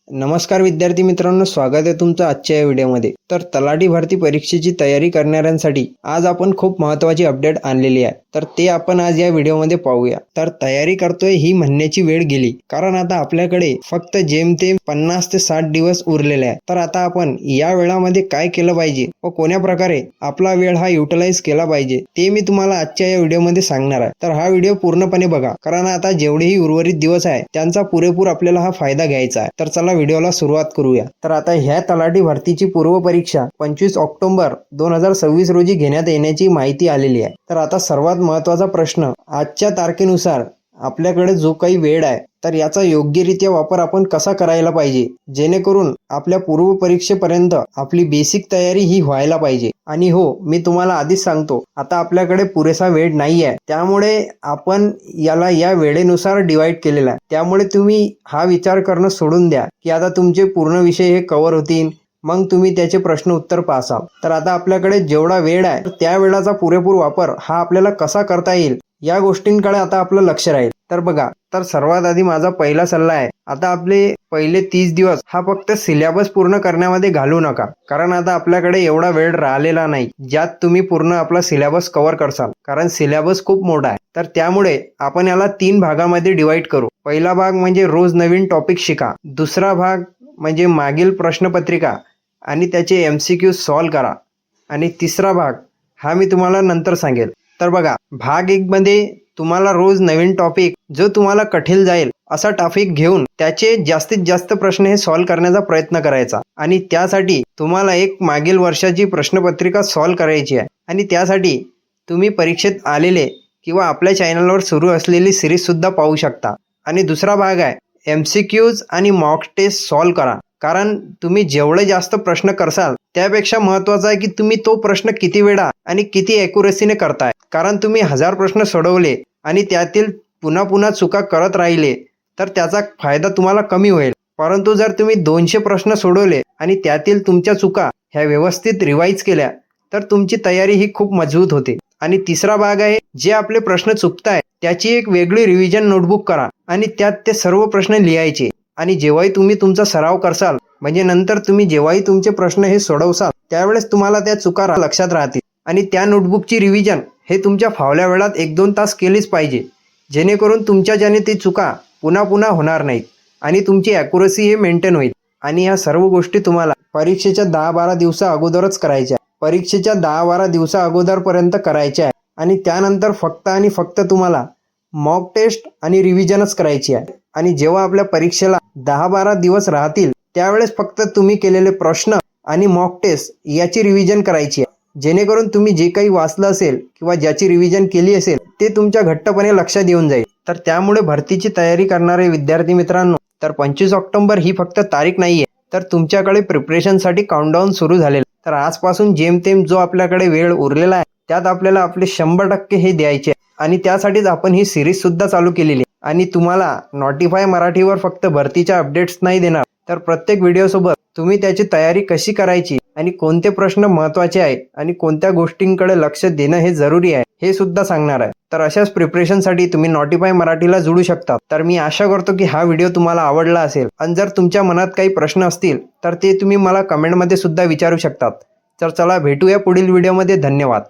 नमस्कार विद्यार्थी मित्रांनो, स्वागत आहे तुमचं आजच्या या व्हिडिओमध्ये। तर तलाठी भरती परीक्षेची तयारी करणाऱ्यांसाठी आज आपण खूप महत्त्वाची अपडेट आणलेली आहे, तर ते आपण आज या व्हिडिओमध्ये पाहूया। तर तयारी करतोय ही म्हणण्याची वेळ गेली, कारण आता आपल्याकडे फक्त जेमतेम 50 ते 60 दिवस उरलेले आहे। तर आता आपण या वेळामध्ये काय केलं पाहिजे व कोण्या प्रकारे आपला वेळ हा युटिलाइज केला पाहिजे ते मी तुम्हाला आजच्या या व्हिडिओमध्ये सांगणार आहे। तर हा व्हिडिओ पूर्णपणे बघा, कारण आता जेवढेही उर्वरित दिवस आहे त्यांचा पुरेपूर आपल्याला हा फायदा घ्यायचा आहे। तर चला व्हिडिओला सुरुवात करूया। तर आता ह्या तलाठी भरतीची पूर्व परीक्षा 25 ऑक्टोबर 2026 रोजी घेण्यात येण्याची माहिती आलेली आहे। तर आता सर्वात महत्त्वाचा प्रश्न, आजच्या तारखेनुसार आपल्याकडे जो काही वेळ आहे तर याचा योग्यरित्या वापर आपण कसा करायला पाहिजे, जेणेकरून आपल्या पूर्व परीक्षेपर्यंत आपली बेसिक तयारी ही व्हायला पाहिजे। आणि हो, मी तुम्हाला आधीच सांगतो, आता आपल्याकडे पुरेसा वेळ नाही आहे, त्यामुळे आपण याला या वेळेनुसार डिवाइड केलेला आहे। त्यामुळे तुम्ही हा विचार करणं सोडून द्या की आता तुमचे पूर्ण विषय हे कव्हर होतील, मग तुम्ही त्याचे प्रश्न उत्तर पासाल। तर आता आपल्याकडे जेवढा वेळ आहे त्या वेळाचा पुरेपूर वापर हा आपल्याला कसा करता येईल या गोष्टींकडे आता आपलं लक्ष राहील। तर बघा, तर सर्वात आधी माझा पहिला सल्ला आहे, आता आपले पहिले 30 दिवस हा फक्त सिलेबस पूर्ण करण्यामध्ये घालू नका, कारण आता आपल्याकडे एवढा वेळ राहिलेला नाही ज्यात तुम्ही पूर्ण आपला सिलेबस कव्हर करसाल, कारण सिलेबस खूप मोठा आहे। तर त्यामुळे आपण याला 3 भागामध्ये डिवाइड करू। पहिला भाग म्हणजे रोज नवीन टॉपिक शिका, दुसरा भाग म्हणजे मागील प्रश्नपत्रिका आणि त्याचे MCQ सॉल्व करा, आणि तिसरा भाग हा मी तुम्हाला नंतर सांगेल। तर बघा, भाग 1 मध्ये तुम्हाला रोज नवीन टॉपिक जो तुम्हाला कठीण जाईल असा टॉपिक घेऊन त्याचे जास्तीत जास्त प्रश्न हे सॉल्व करण्याचा प्रयत्न करायचा, आणि त्यासाठी तुम्हाला एक मागील वर्षाची प्रश्नपत्रिका सॉल्व करायची आहे। आणि त्यासाठी तुम्ही परीक्षेत आलेले किंवा आपल्या चॅनलवर सुरू असलेली सिरीज सुद्धा पाहू शकता। आणि दुसरा भाग आहे MCQज आणि मॉक टेस्ट सॉल्व करा, कारण तुम्ही जेवढे जास्त प्रश्न करसाल त्यापेक्षा महत्त्वाचं आहे की तुम्ही तो प्रश्न किती वेळा आणि किती ॲक्युरेसीने करताय। कारण तुम्ही 1000 प्रश्न सोडवले आणि त्यातील पुन्हा पुन्हा चुका करत राहिले तर त्याचा फायदा तुम्हाला कमी होईल, परंतु जर तुम्ही 200 प्रश्न सोडवले आणि त्यातील तुमच्या चुका ह्या व्यवस्थित रिवाइज केल्या तर तुमची तयारी ही खूप मजबूत होते। आणि तिसरा भाग आहे, जे आपले प्रश्न चुकताय त्याची एक वेगळी रिव्हिजन नोटबुक करा आणि त्यात ते सर्व प्रश्न लिहायचे, आणि जेव्हाही तुम्ही तुमचा सराव करसाल, म्हणजे नंतर तुम्ही जेव्हाही तुमचे प्रश्न हे सोडवसाल त्यावेळेस तुम्हाला त्या चुका लक्षात राहतील। आणि त्या नोटबुकची रिव्हिजन हे तुमच्या फावल्या वेळात 1-2 तास केलीच पाहिजे, जेणेकरून तुमच्याच्याने ती चुका पुन्हा पुन्हा होणार नाहीत आणि तुमची ॲक्युरेसी हे मेंटेन होईल। आणि ह्या सर्व गोष्टी तुम्हाला परीक्षेच्या 10-12 दिवसा अगोदरच करायच्या, परीक्षेच्या 10-12 दिवसा अगोदरपर्यंत करायच्या आहे। आणि त्यानंतर फक्त आणि फक्त तुम्हाला मॉक टेस्ट आणि रिव्हिजनच करायची आहे। आणि जेव्हा आपल्या परीक्षेला 10-12 दिवस राहतील त्यावेळेस फक्त तुम्ही केलेले प्रश्न आणि मॉक टेस्ट याची रिव्हिजन करायची आहे, जेणेकरून तुम्ही जे काही वाचलं असेल किंवा ज्याची रिव्हिजन केली असेल ते तुमच्या घट्टपणे लक्षात येऊन जाईल। तर त्यामुळे भरतीची तयारी करणारे विद्यार्थी मित्रांनो, तर 25 ऑक्टोबर ही फक्त तारीख नाहीये, तर तुमच्याकडे प्रिपरेशनसाठी काउंटडाऊन सुरू झालेला। तर आजपासून जेमतेम जो आपल्याकडे वेळ उरलेला आहे त्यात आपल्याला आपले 100% हे द्यायचे, आणि त्यासाठीच आपण ही सिरीज सुद्धा चालू केलेली आहे। आणि तुम्हाला नोटिफाय मराठीवर फक्त भरतीच्या अपडेट्स नाही देणार, तर प्रत्येक व्हिडिओसोबत तुम्ही त्याची तयारी कशी करायची आणि कोणते प्रश्न महत्त्वाचे आहेत आणि कोणत्या गोष्टींकडे लक्ष देणं हे जरुरी आहे हे सुद्धा सांगणार आहे। तर अशाच प्रिपरेशनसाठी तुम्ही नोटिफाय मराठीला जोडू शकता। तर मी आशा करतो की हा व्हिडिओ तुम्हाला आवडला असेल, आणि जर तुमच्या मनात काही प्रश्न असतील तर ते तुम्ही मला कमेंटमध्ये सुद्धा विचारू शकतात। तर चला भेटूया पुढील व्हिडिओमध्ये। धन्यवाद।